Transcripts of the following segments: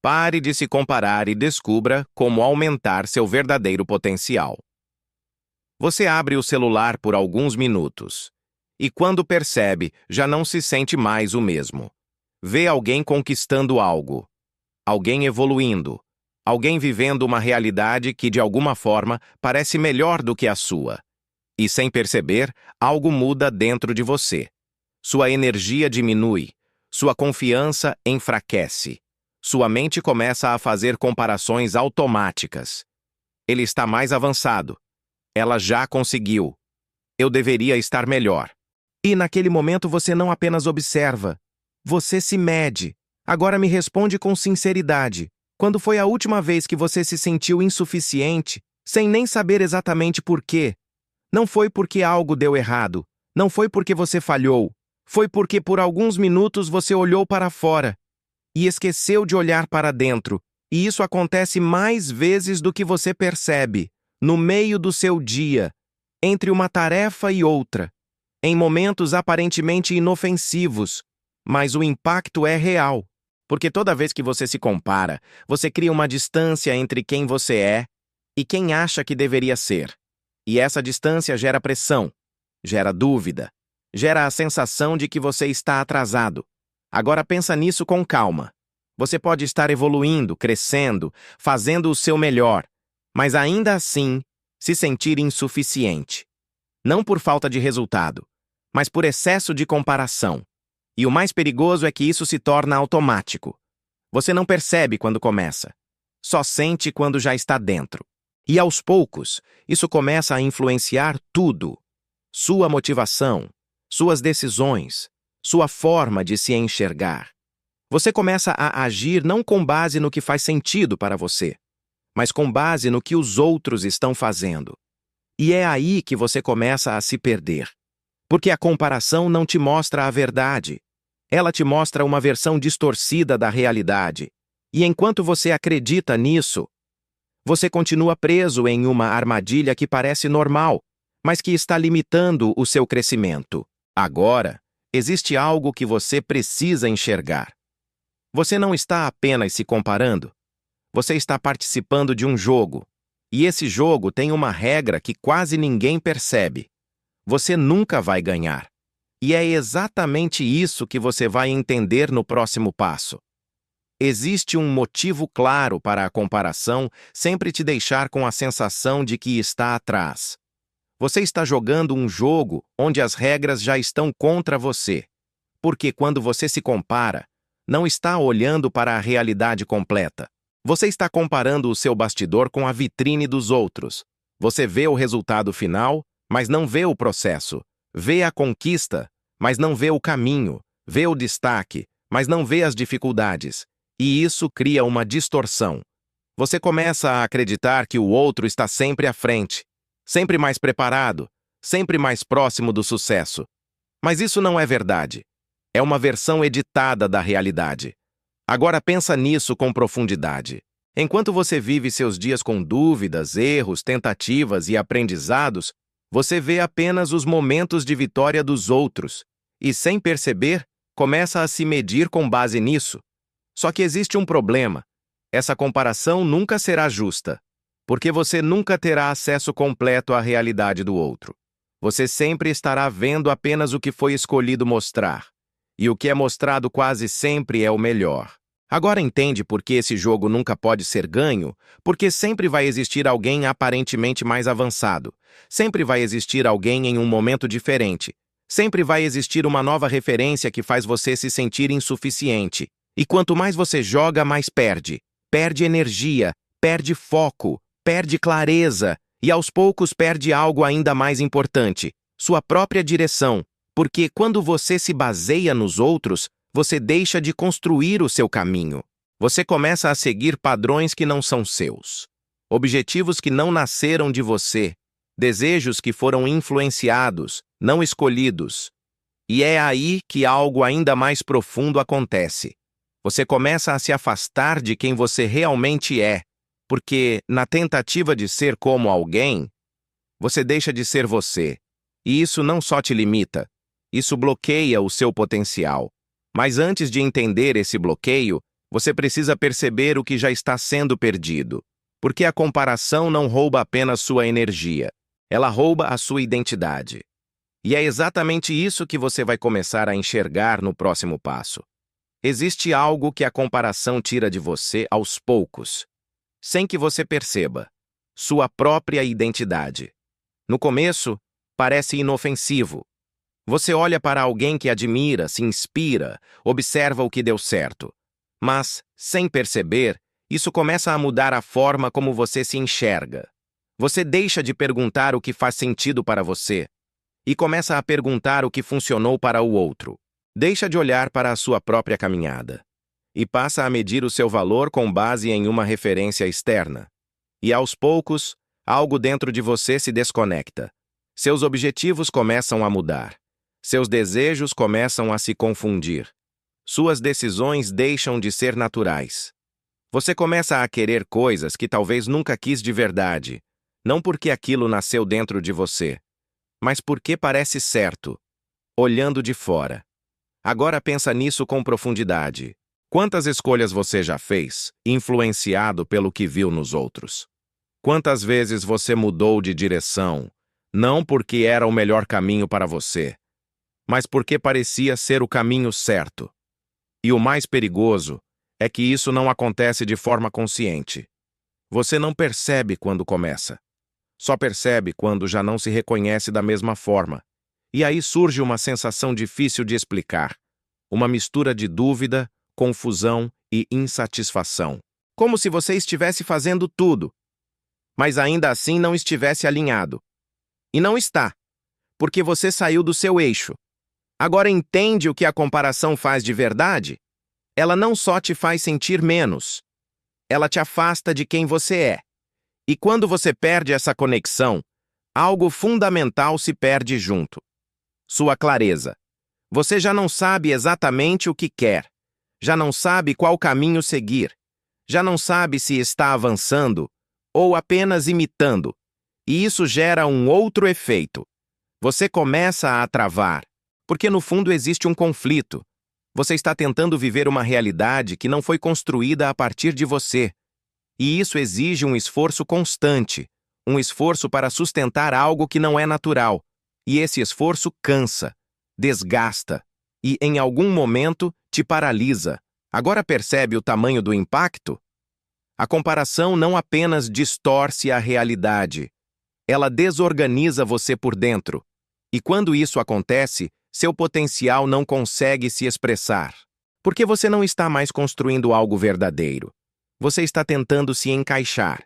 Pare de se comparar e descubra como aumentar seu verdadeiro potencial. Você abre o celular por alguns minutos e, quando percebe, já não se sente mais o mesmo. Vê alguém conquistando algo, alguém evoluindo, alguém vivendo uma realidade que, de alguma forma, parece melhor do que a sua. E, sem perceber, algo muda dentro de você. Sua energia diminui, sua confiança enfraquece. Sua mente começa a fazer comparações automáticas. Ele está mais avançado. Ela já conseguiu. Eu deveria estar melhor. E naquele momento você não apenas observa, você se mede. Agora me responde com sinceridade. Quando foi a última vez que você se sentiu insuficiente, sem nem saber exatamente por quê? Não foi porque algo deu errado. Não foi porque você falhou. Foi porque por alguns minutos você olhou para fora e esqueceu de olhar para dentro. E isso acontece mais vezes do que você percebe, no meio do seu dia, entre uma tarefa e outra, em momentos aparentemente inofensivos, mas o impacto é real. Porque toda vez que você se compara, você cria uma distância entre quem você é e quem acha que deveria ser. E essa distância gera pressão, gera dúvida, gera a sensação de que você está atrasado. Agora pensa nisso com calma. Você pode estar evoluindo, crescendo, fazendo o seu melhor, mas ainda assim se sentir insuficiente. Não por falta de resultado, mas por excesso de comparação. E o mais perigoso é que isso se torna automático. Você não percebe quando começa, só sente quando já está dentro. E aos poucos, isso começa a influenciar tudo. Sua motivação, suas decisões, sua forma de se enxergar. Você começa a agir não com base no que faz sentido para você, mas com base no que os outros estão fazendo. E é aí que você começa a se perder. Porque a comparação não te mostra a verdade. Ela te mostra uma versão distorcida da realidade. E enquanto você acredita nisso, você continua preso em uma armadilha que parece normal, mas que está limitando o seu crescimento. Agora, existe algo que você precisa enxergar. Você não está apenas se comparando. Você está participando de um jogo. E esse jogo tem uma regra que quase ninguém percebe. Você nunca vai ganhar. E é exatamente isso que você vai entender no próximo passo. Existe um motivo claro para a comparação sempre te deixar com a sensação de que está atrás. Você está jogando um jogo onde as regras já estão contra você. Porque quando você se compara, não está olhando para a realidade completa. Você está comparando o seu bastidor com a vitrine dos outros. Você vê o resultado final, mas não vê o processo. Vê a conquista, mas não vê o caminho. Vê o destaque, mas não vê as dificuldades. E isso cria uma distorção. Você começa a acreditar que o outro está sempre à frente, sempre mais preparado, sempre mais próximo do sucesso. Mas isso não é verdade. É uma versão editada da realidade. Agora pensa nisso com profundidade. Enquanto você vive seus dias com dúvidas, erros, tentativas e aprendizados, você vê apenas os momentos de vitória dos outros e, sem perceber, começa a se medir com base nisso. Só que existe um problema. Essa comparação nunca será justa, porque você nunca terá acesso completo à realidade do outro. Você sempre estará vendo apenas o que foi escolhido mostrar. E o que é mostrado quase sempre é o melhor. Agora entende por que esse jogo nunca pode ser ganho? Porque sempre vai existir alguém aparentemente mais avançado. Sempre vai existir alguém em um momento diferente. Sempre vai existir uma nova referência que faz você se sentir insuficiente. E quanto mais você joga, mais perde. Perde energia, perde foco, perde clareza e aos poucos perde algo ainda mais importante, sua própria direção. Porque quando você se baseia nos outros, você deixa de construir o seu caminho. Você começa a seguir padrões que não são seus, objetivos que não nasceram de você, desejos que foram influenciados, não escolhidos. E é aí que algo ainda mais profundo acontece. Você começa a se afastar de quem você realmente é, porque, na tentativa de ser como alguém, você deixa de ser você. E isso não só te limita, isso bloqueia o seu potencial. Mas antes de entender esse bloqueio, Você precisa perceber o que já está sendo perdido, porque a comparação não rouba apenas sua energia, ela rouba a sua identidade. E é exatamente isso que você vai começar a enxergar no próximo passo. Existe algo que a comparação tira de você aos poucos, sem que você perceba: sua própria identidade. No começo, parece inofensivo. Você olha para alguém que admira, se inspira, observa o que deu certo. Mas, sem perceber, isso começa a mudar a forma como você se enxerga. Você deixa de perguntar o que faz sentido para você e começa a perguntar o que funcionou para o outro. Deixa de olhar para a sua própria caminhada e passa a medir o seu valor com base em uma referência externa. E aos poucos, algo dentro de você se desconecta. Seus objetivos começam a mudar. Seus desejos começam a se confundir. Suas decisões deixam de ser naturais. Você começa a querer coisas que talvez nunca quis de verdade, não porque aquilo nasceu dentro de você, mas porque parece certo, olhando de fora. Agora pensa nisso com profundidade. Quantas escolhas você já fez, influenciado pelo que viu nos outros? Quantas vezes você mudou de direção, não porque era o melhor caminho para você, mas porque parecia ser o caminho certo? E o mais perigoso é que isso não acontece de forma consciente. Você não percebe quando começa. Só percebe quando já não se reconhece da mesma forma. E aí surge uma sensação difícil de explicar. Uma mistura de dúvida, confusão e insatisfação. Como se você estivesse fazendo tudo, mas ainda assim não estivesse alinhado. E não está, porque você saiu do seu eixo. Agora entende o que a comparação faz de verdade? Ela não só te faz sentir menos, ela te afasta de quem você é. E quando você perde essa conexão, algo fundamental se perde junto. Sua clareza. Você já não sabe exatamente o que quer, já não sabe qual caminho seguir, já não sabe se está avançando ou apenas imitando. E isso gera um outro efeito. Você começa a travar, porque no fundo existe um conflito. Você está tentando viver uma realidade que não foi construída a partir de você. E isso exige um esforço constante, um esforço para sustentar algo que não é natural. E esse esforço cansa, desgasta e, em algum momento, te paralisa. Agora percebe o tamanho do impacto? A comparação não apenas distorce a realidade, ela desorganiza você por dentro. E quando isso acontece, seu potencial não consegue se expressar. Porque você não está mais construindo algo verdadeiro. Você está tentando se encaixar.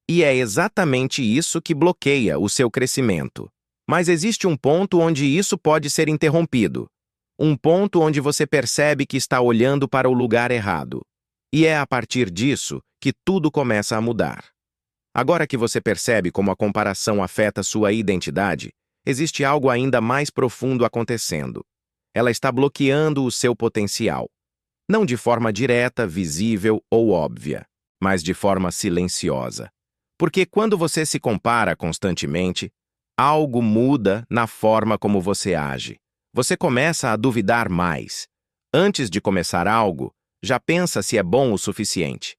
E é exatamente isso que bloqueia o seu crescimento. Mas existe um ponto onde isso pode ser interrompido. Um ponto onde você percebe que está olhando para o lugar errado. E é a partir disso que tudo começa a mudar. Agora que você percebe como a comparação afeta sua identidade, existe algo ainda mais profundo acontecendo. Ela está bloqueando o seu potencial. Não de forma direta, visível ou óbvia, mas de forma silenciosa. Porque quando você se compara constantemente, algo muda na forma como você age. Você começa a duvidar mais. Antes de começar algo, já pensa se é bom o suficiente.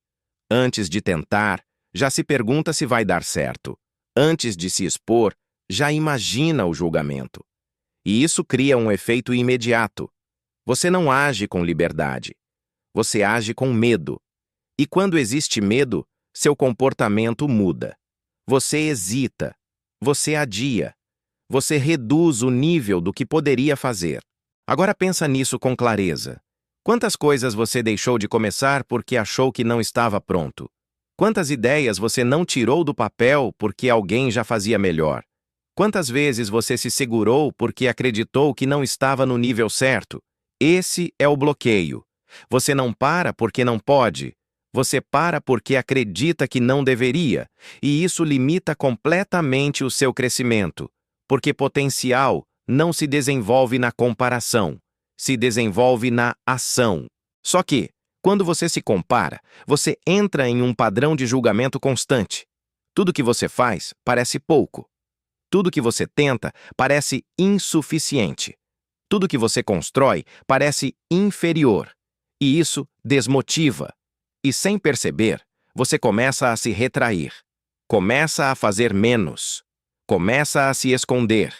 Antes de tentar, já se pergunta se vai dar certo. Antes de se expor, já imagina o julgamento. E isso cria um efeito imediato. Você não age com liberdade. Você age com medo. E quando existe medo, seu comportamento muda. Você hesita. Você adia. Você reduz o nível do que poderia fazer. Agora pensa nisso com clareza. Quantas coisas você deixou de começar porque achou que não estava pronto? Quantas ideias você não tirou do papel porque alguém já fazia melhor? Quantas vezes você se segurou porque acreditou que não estava no nível certo? Esse é o bloqueio. Você não para porque não pode. Você para porque acredita que não deveria. E isso limita completamente o seu crescimento. Porque potencial não se desenvolve na comparação. Se desenvolve na ação. Só que, quando você se compara, você entra em um padrão de julgamento constante. Tudo que você faz parece pouco. Tudo que você tenta parece insuficiente. Tudo que você constrói parece inferior. E isso desmotiva. E sem perceber, você começa a se retrair. Começa a fazer menos. Começa a se esconder.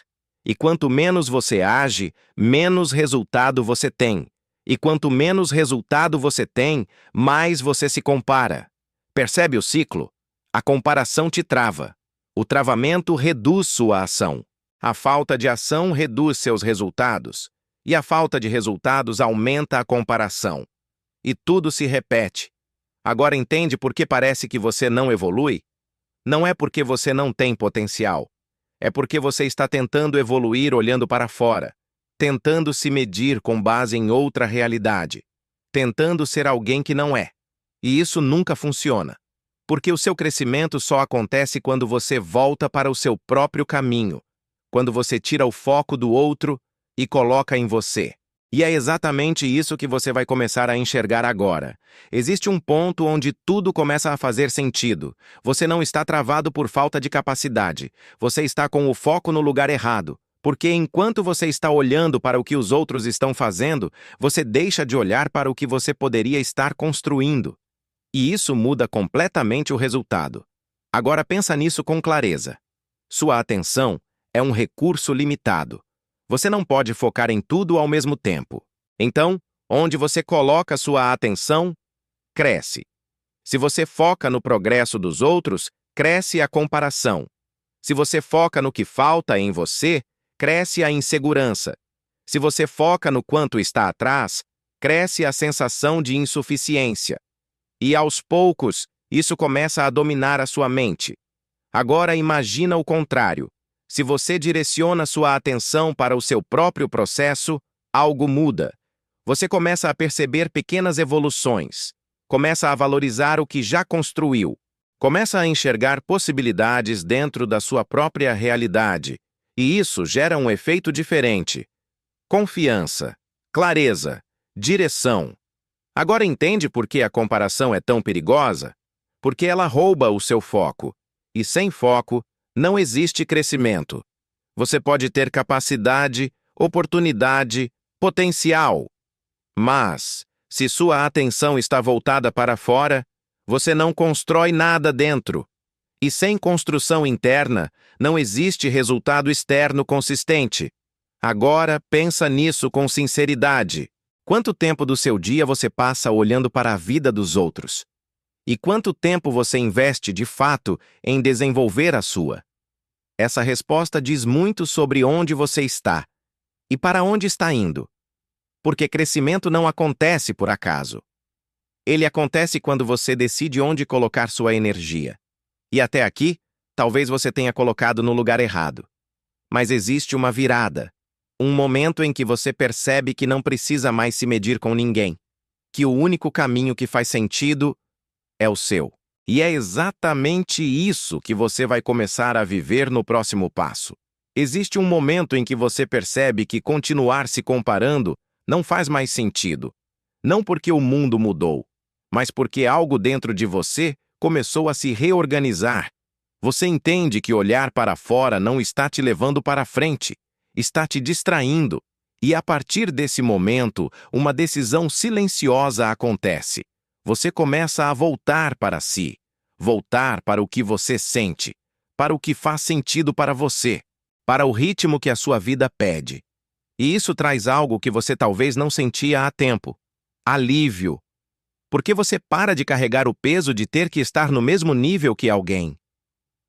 E quanto menos você age, menos resultado você tem. E quanto menos resultado você tem, mais você se compara. Percebe o ciclo? A comparação te trava. O travamento reduz sua ação. A falta de ação reduz seus resultados. E a falta de resultados aumenta a comparação. E tudo se repete. Agora entende por que parece que você não evolui? Não é porque você não tem potencial. É porque você está tentando evoluir olhando para fora, tentando se medir com base em outra realidade, tentando ser alguém que não é. E isso nunca funciona, porque o seu crescimento só acontece quando você volta para o seu próprio caminho, quando você tira o foco do outro e coloca em você. E é exatamente isso que você vai começar a enxergar agora. Existe um ponto onde tudo começa a fazer sentido. Você não está travado por falta de capacidade. Você está com o foco no lugar errado. Porque enquanto você está olhando para o que os outros estão fazendo, você deixa de olhar para o que você poderia estar construindo. E isso muda completamente o resultado. Agora pensa nisso com clareza. Sua atenção é um recurso limitado. Você não pode focar em tudo ao mesmo tempo. Então, onde você coloca sua atenção, cresce. Se você foca no progresso dos outros, cresce a comparação. Se você foca no que falta em você, cresce a insegurança. Se você foca no quanto está atrás, cresce a sensação de insuficiência. E aos poucos, isso começa a dominar a sua mente. Agora imagina o contrário. Se você direciona sua atenção para o seu próprio processo, algo muda. Você começa a perceber pequenas evoluções. Começa a valorizar o que já construiu. Começa a enxergar possibilidades dentro da sua própria realidade. E isso gera um efeito diferente. Confiança, clareza, direção. Agora entende por que a comparação é tão perigosa? Porque ela rouba o seu foco. E sem foco, não existe crescimento. Você pode ter capacidade, oportunidade, potencial. Mas, se sua atenção está voltada para fora, você não constrói nada dentro. E sem construção interna, não existe resultado externo consistente. Agora, pensa nisso com sinceridade. Quanto tempo do seu dia você passa olhando para a vida dos outros? E quanto tempo você investe, de fato, em desenvolver a sua? Essa resposta diz muito sobre onde você está e para onde está indo. Porque crescimento não acontece por acaso. Ele acontece quando você decide onde colocar sua energia. E até aqui, talvez você tenha colocado no lugar errado. Mas existe uma virada. Um momento em que você percebe que não precisa mais se medir com ninguém. Que o único caminho que faz sentido é o seu. E é exatamente isso que você vai começar a viver no próximo passo. Existe um momento em que você percebe que continuar se comparando não faz mais sentido. Não porque o mundo mudou, mas porque algo dentro de você começou a se reorganizar. Você entende que olhar para fora não está te levando para frente, está te distraindo. E a partir desse momento, uma decisão silenciosa acontece. Você começa a voltar para si, voltar para o que você sente, para o que faz sentido para você, para o ritmo que a sua vida pede. E isso traz algo que você talvez não sentia há tempo: alívio. Porque você para de carregar o peso de ter que estar no mesmo nível que alguém.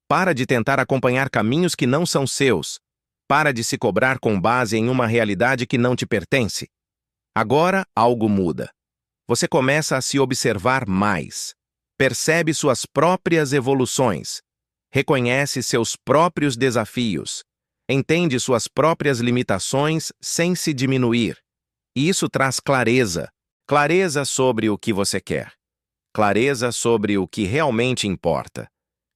Para de tentar acompanhar caminhos que não são seus. Para de se cobrar com base em uma realidade que não te pertence. Agora, algo muda. Você começa a se observar mais. Percebe suas próprias evoluções. Reconhece seus próprios desafios. Entende suas próprias limitações sem se diminuir. E isso traz clareza. Clareza sobre o que você quer. Clareza sobre o que realmente importa.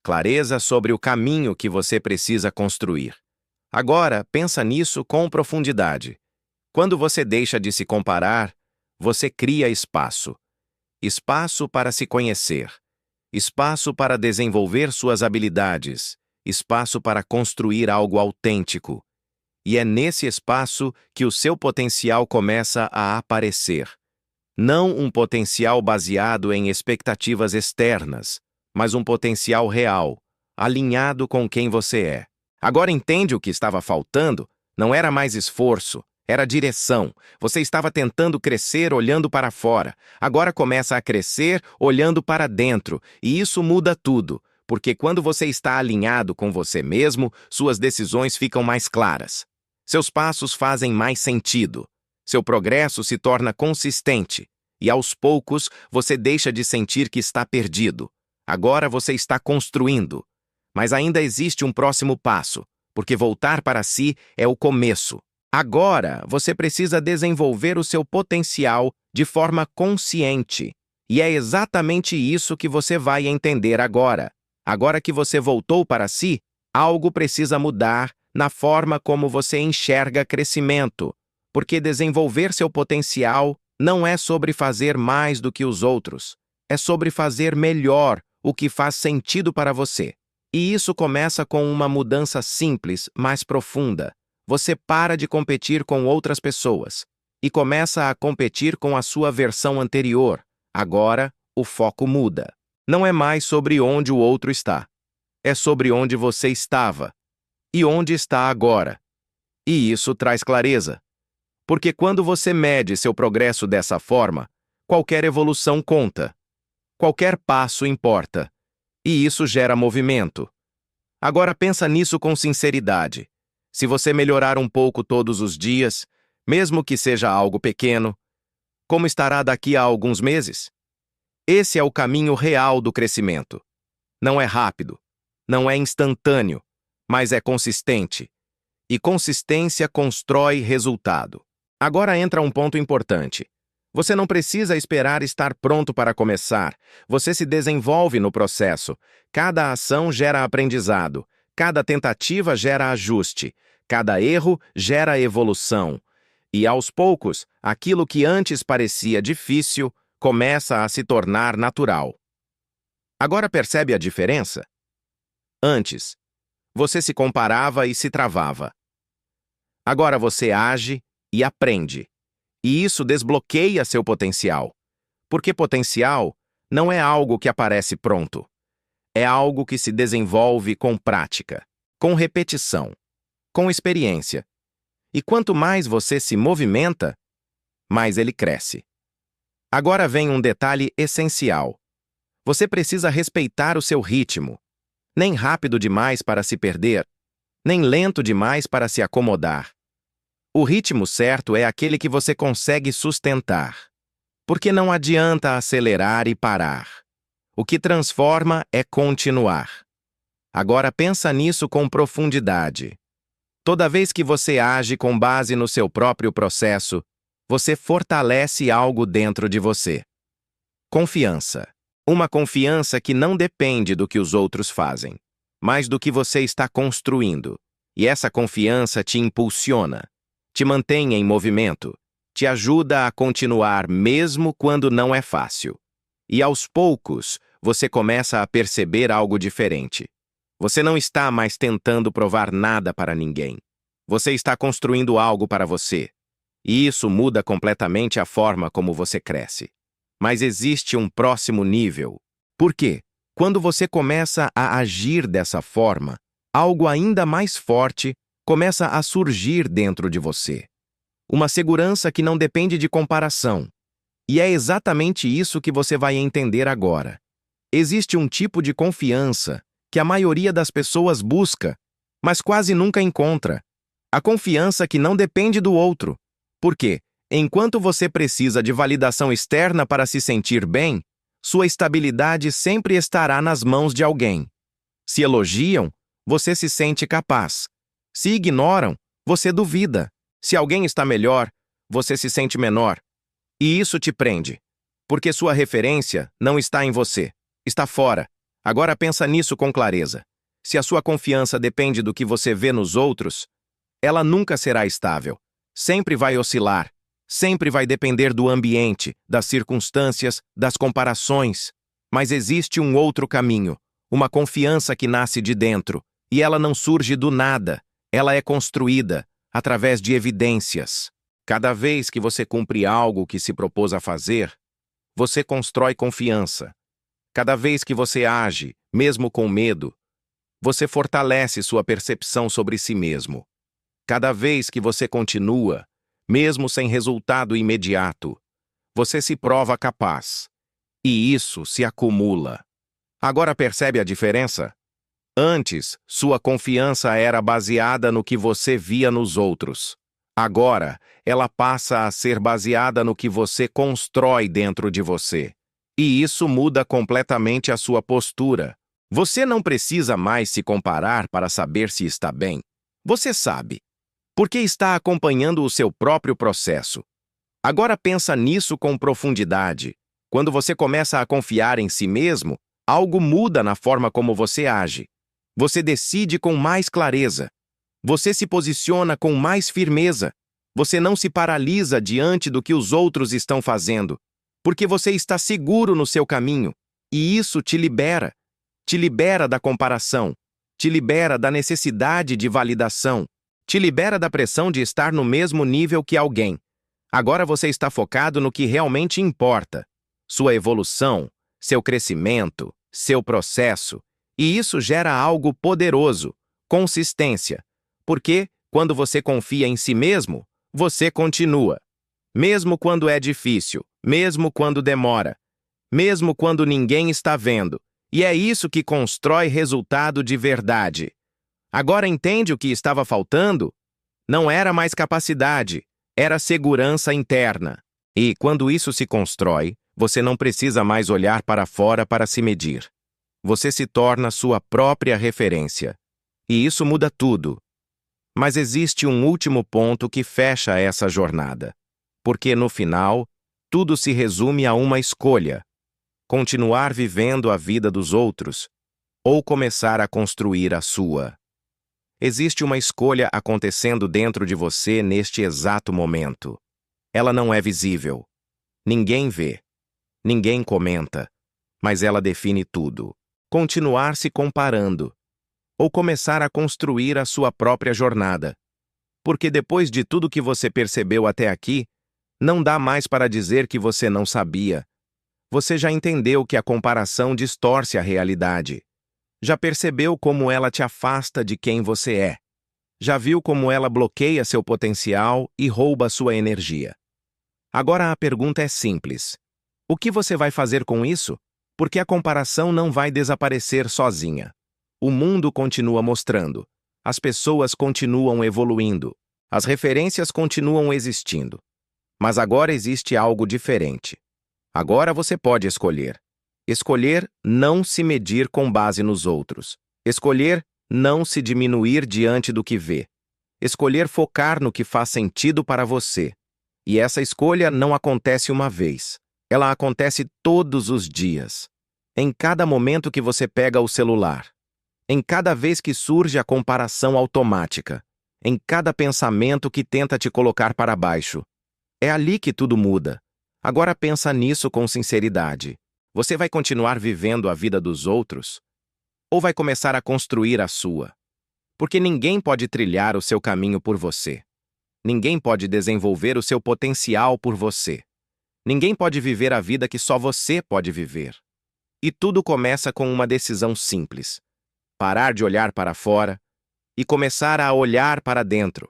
Clareza sobre o caminho que você precisa construir. Agora, pensa nisso com profundidade. Quando você deixa de se comparar, você cria espaço. Espaço para se conhecer. Espaço para desenvolver suas habilidades. Espaço para construir algo autêntico. E é nesse espaço que o seu potencial começa a aparecer. Não um potencial baseado em expectativas externas, mas um potencial real, alinhado com quem você é. Agora entende o que estava faltando? Não era mais esforço, era direção. Você estava tentando crescer olhando para fora. Agora começa a crescer olhando para dentro, e isso muda tudo, porque quando você está alinhado com você mesmo, suas decisões ficam mais claras. Seus passos fazem mais sentido. Seu progresso se torna consistente, e aos poucos você deixa de sentir que está perdido. Agora você está construindo. Mas ainda existe um próximo passo, porque voltar para si é o começo. Agora você precisa desenvolver o seu potencial de forma consciente. E é exatamente isso que você vai entender agora. Agora que você voltou para si, algo precisa mudar na forma como você enxerga crescimento. Porque desenvolver seu potencial não é sobre fazer mais do que os outros. É sobre fazer melhor o que faz sentido para você. E isso começa com uma mudança simples, mas profunda. Você para de competir com outras pessoas e começa a competir com a sua versão anterior. Agora, o foco muda. Não é mais sobre onde o outro está. É sobre onde você estava e onde está agora. E isso traz clareza. Porque quando você mede seu progresso dessa forma, qualquer evolução conta. Qualquer passo importa. E isso gera movimento. Agora pensa nisso com sinceridade. Se você melhorar um pouco todos os dias, mesmo que seja algo pequeno, como estará daqui a alguns meses? Esse é o caminho real do crescimento. Não é rápido, não é instantâneo, mas é consistente. E consistência constrói resultado. Agora entra um ponto importante. Você não precisa esperar estar pronto para começar. Você se desenvolve no processo. Cada ação gera aprendizado. Cada tentativa gera ajuste. Cada erro gera evolução. E, aos poucos, aquilo que antes parecia difícil começa a se tornar natural. Agora percebe a diferença? Antes, você se comparava e se travava. Agora você age e aprende. E isso desbloqueia seu potencial. Porque potencial não é algo que aparece pronto. É algo que se desenvolve com prática, com repetição, com experiência. E quanto mais você se movimenta, mais ele cresce. Agora vem um detalhe essencial. Você precisa respeitar o seu ritmo. Nem rápido demais para se perder, nem lento demais para se acomodar. O ritmo certo é aquele que você consegue sustentar. Porque não adianta acelerar e parar. O que transforma é continuar. Agora pensa nisso com profundidade. Toda vez que você age com base no seu próprio processo, você fortalece algo dentro de você. Confiança. Uma confiança que não depende do que os outros fazem, mas do que você está construindo. E essa confiança te impulsiona. Te mantém em movimento, te ajuda a continuar mesmo quando não é fácil. E aos poucos, você começa a perceber algo diferente. Você não está mais tentando provar nada para ninguém. Você está construindo algo para você. E isso muda completamente a forma como você cresce. Mas existe um próximo nível. Por quê? Quando você começa a agir dessa forma, algo ainda mais forte começa a surgir dentro de você. Uma segurança que não depende de comparação. E é exatamente isso que você vai entender agora. Existe um tipo de confiança que a maioria das pessoas busca, mas quase nunca encontra. A confiança que não depende do outro. Porque, enquanto você precisa de validação externa para se sentir bem, sua estabilidade sempre estará nas mãos de alguém. Se elogiam, você se sente capaz. Se ignoram, você duvida. Se alguém está melhor, você se sente menor. E isso te prende. Porque sua referência não está em você. Está fora. Agora pensa nisso com clareza. Se a sua confiança depende do que você vê nos outros, ela nunca será estável. Sempre vai oscilar. Sempre vai depender do ambiente, das circunstâncias, das comparações. Mas existe um outro caminho. Uma confiança que nasce de dentro. E ela não surge do nada. Ela é construída através de evidências. Cada vez que você cumpre algo que se propôs a fazer, você constrói confiança. Cada vez que você age, mesmo com medo, você fortalece sua percepção sobre si mesmo. Cada vez que você continua, mesmo sem resultado imediato, você se prova capaz. E isso se acumula. Agora percebe a diferença? Antes, sua confiança era baseada no que você via nos outros. Agora, ela passa a ser baseada no que você constrói dentro de você. E isso muda completamente a sua postura. Você não precisa mais se comparar para saber se está bem. Você sabe, porque está acompanhando o seu próprio processo. Agora pensa nisso com profundidade. Quando você começa a confiar em si mesmo, algo muda na forma como você age. Você decide com mais clareza. Você se posiciona com mais firmeza. Você não se paralisa diante do que os outros estão fazendo, porque você está seguro no seu caminho, e isso te libera. Te libera da comparação, te libera da necessidade de validação, te libera da pressão de estar no mesmo nível que alguém. Agora você está focado no que realmente importa: sua evolução, seu crescimento, seu processo. E isso gera algo poderoso: consistência. Porque, quando você confia em si mesmo, você continua. Mesmo quando é difícil, mesmo quando demora, mesmo quando ninguém está vendo. E é isso que constrói resultado de verdade. Agora entende o que estava faltando? Não era mais capacidade, era segurança interna. E, quando isso se constrói, você não precisa mais olhar para fora para se medir. Você se torna sua própria referência. E isso muda tudo. Mas existe um último ponto que fecha essa jornada. Porque, no final, tudo se resume a uma escolha: continuar vivendo a vida dos outros ou começar a construir a sua. Existe uma escolha acontecendo dentro de você neste exato momento. Ela não é visível. Ninguém vê. Ninguém comenta. Mas ela define tudo. Continuar se comparando ou começar a construir a sua própria jornada. Porque depois de tudo que você percebeu até aqui, não dá mais para dizer que você não sabia. Você já entendeu que a comparação distorce a realidade. Já percebeu como ela te afasta de quem você é. Já viu como ela bloqueia seu potencial e rouba sua energia. Agora a pergunta é simples: o que você vai fazer com isso? Porque a comparação não vai desaparecer sozinha. O mundo continua mostrando. As pessoas continuam evoluindo. As referências continuam existindo. Mas agora existe algo diferente. Agora você pode escolher. Escolher não se medir com base nos outros. Escolher não se diminuir diante do que vê. Escolher focar no que faz sentido para você. E essa escolha não acontece uma vez. Ela acontece todos os dias. Em cada momento que você pega o celular. Em cada vez que surge a comparação automática. Em cada pensamento que tenta te colocar para baixo. É ali que tudo muda. Agora pensa nisso com sinceridade. Você vai continuar vivendo a vida dos outros? Ou vai começar a construir a sua? Porque ninguém pode trilhar o seu caminho por você. Ninguém pode desenvolver o seu potencial por você. Ninguém pode viver a vida que só você pode viver. E tudo começa com uma decisão simples: parar de olhar para fora e começar a olhar para dentro.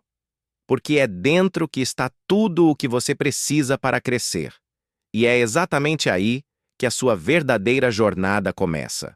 Porque é dentro que está tudo o que você precisa para crescer. E é exatamente aí que a sua verdadeira jornada começa.